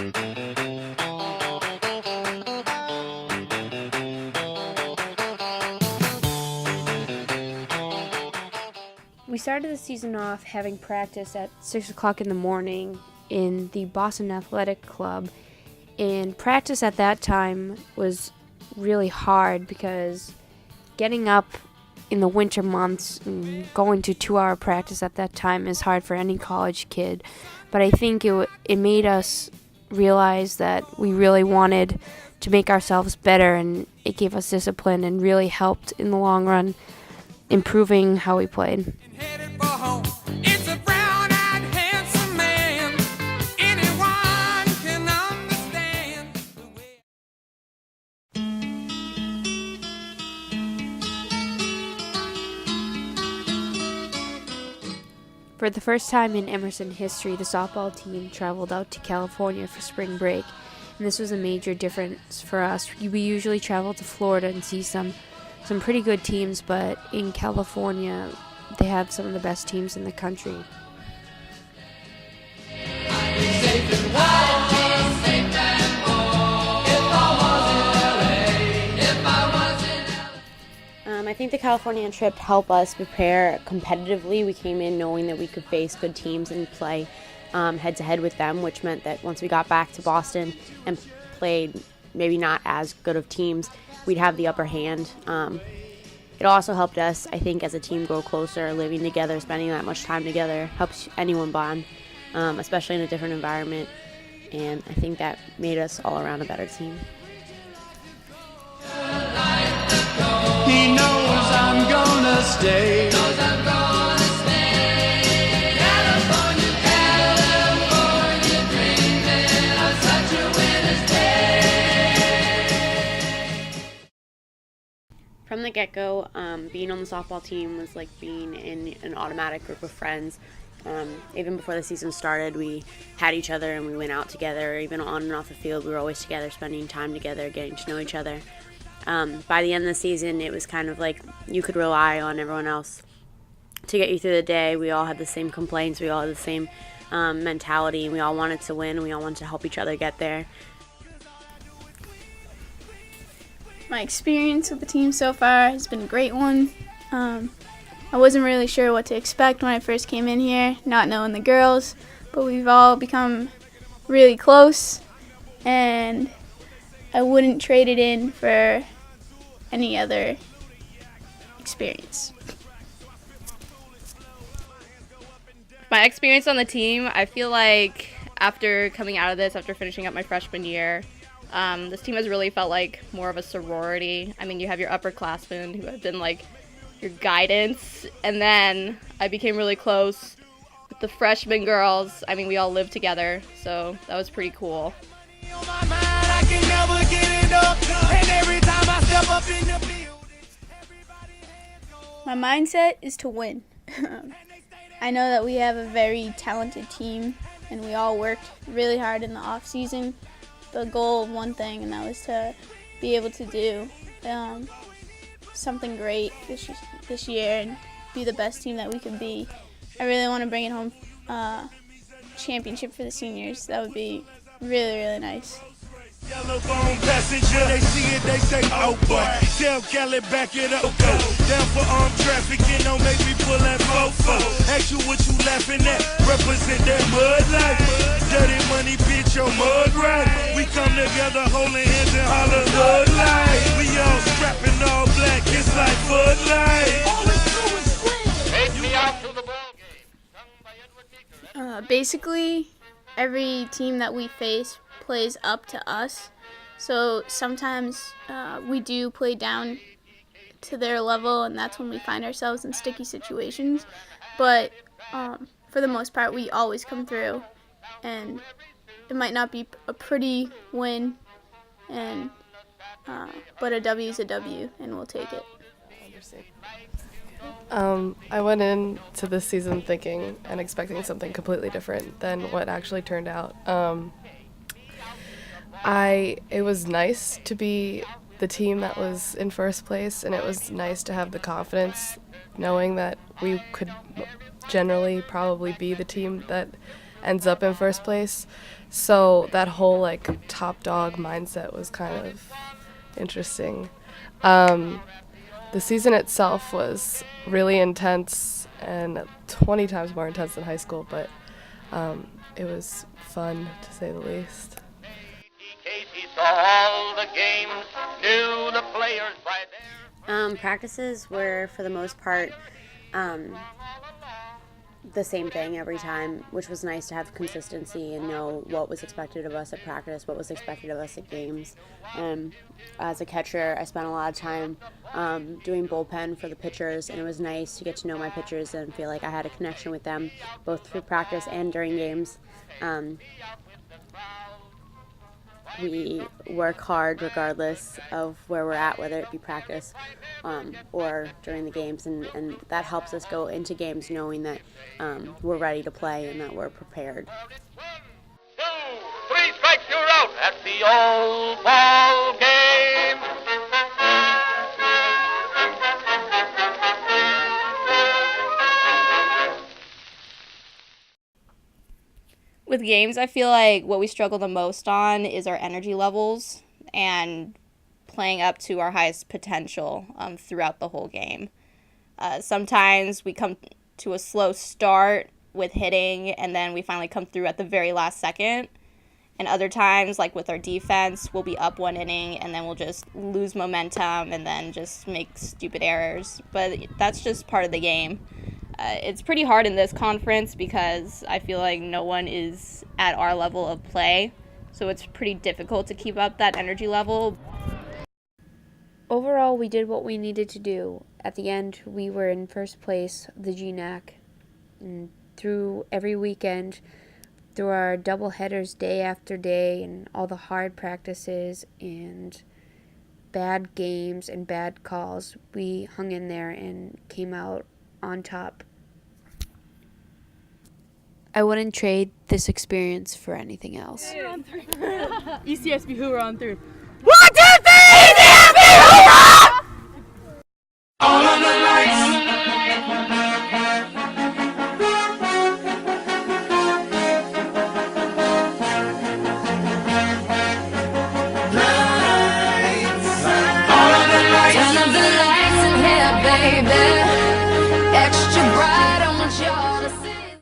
We started the season off having practice at 6 o'clock in the morning in the Boston Athletic Club, and practice at that time was really hard because getting up in the winter months and going to 2-hour practice at that time is hard for any college kid. But I think it made us realize that we really wanted to make ourselves better, and it gave us discipline and really helped in the long run improving how we played. For the first time in Emerson history, the softball team traveled out to California for spring break, and this was a major difference for us. We usually travel to Florida and see some pretty good teams, but in California, they have some of the best teams in the country. I think the California trip helped us prepare competitively. We came in knowing that we could face good teams and play head-to-head with them, which meant that once we got back to Boston and played maybe not as good of teams, we'd have the upper hand. It also helped us, I think, as a team grow closer, living together, spending that much time together, helps anyone bond, especially in a different environment. And I think that made us all around a better team. He knows I'm gonna stay. California, California, dreaming of such a winter's day. From the get-go, being on the softball team was like being in an automatic group of friends. Even before the season started, we had each other and we went out together. Even on and off the field, we were always together, spending time together, getting to know each other. By the end of the season, it was kind of like you could rely on everyone else to get you through the day. We all had the same complaints. We all had the same mentality. We all wanted to win. We all wanted to help each other get there. My experience with the team so far has been a great one. I wasn't really sure what to expect when I first came in here, not knowing the girls, but we've all become really close, and I wouldn't trade it in for any other experience. My experience on the team, I feel like after coming out of this, after finishing up my freshman year, this team has really felt like more of a sorority. I mean, you have your upperclassmen who have been like your guidance, and then I became really close with the freshman girls. I mean, we all lived together, so that was pretty cool. My mindset is to win. I know that we have a very talented team, and we all worked really hard in the off season. The goal of one thing, and that was to be able to do something great this year and be the best team that we could be. I really want to bring it home championship for the seniors. That would be really, really nice. Yellow bone passenger, they see it, they say, oh boy. Tell Cali, back it up, go. Down for armed trafficking, don't make me pull that fofo. Ask you what you laughing at, represent that mud life. Dirty money, bitch, your mud right. We come together, holding hands and holler mud life. We all strapping all black, it's like Bud Light. All we do is win. Take me out to the ball game. Basically, every team that we face plays up to us, so sometimes we do play down to their level, and that's when we find ourselves in sticky situations, but for the most part we always come through, and it might not be a pretty win, and but a W is a W, and we'll take it. I went into this season thinking and expecting something completely different than what actually turned out. It was nice to be the team that was in first place, and it was nice to have the confidence knowing that we could generally probably be the team that ends up in first place. So that whole like top dog mindset was kind of interesting. The season itself was really intense and 20 times more intense than high school, but it was fun to say the least. Casey saw all the games, knew the players by then. Practices were, for the most part, the same thing every time, which was nice to have consistency and know what was expected of us at practice, what was expected of us at games. As a catcher, I spent a lot of time doing bullpen for the pitchers, and it was nice to get to know my pitchers and feel like I had a connection with them both through practice and during games. We work hard regardless of where we're at, whether it be practice or during the games, and that helps us go into games knowing that we're ready to play and that we're prepared. 2, 3 strikes, you're out at the old ball game. With games, I feel like what we struggle the most on is our energy levels and playing up to our highest potential throughout the whole game. Sometimes we come to a slow start with hitting, and then we finally come through at the very last second. And other times, like with our defense, we'll be up 1 inning, and then we'll just lose momentum and then just make stupid errors. But that's just part of the game. It's pretty hard in this conference because I feel like no one is at our level of play, so it's pretty difficult to keep up that energy level. Overall, we did what we needed to do. At the end, we were in first place of the GNAC. And through every weekend, through our double headers day after day and all the hard practices and bad games and bad calls, we hung in there and came out on top. I wouldn't trade this experience for anything else. ECSB, who we're on through.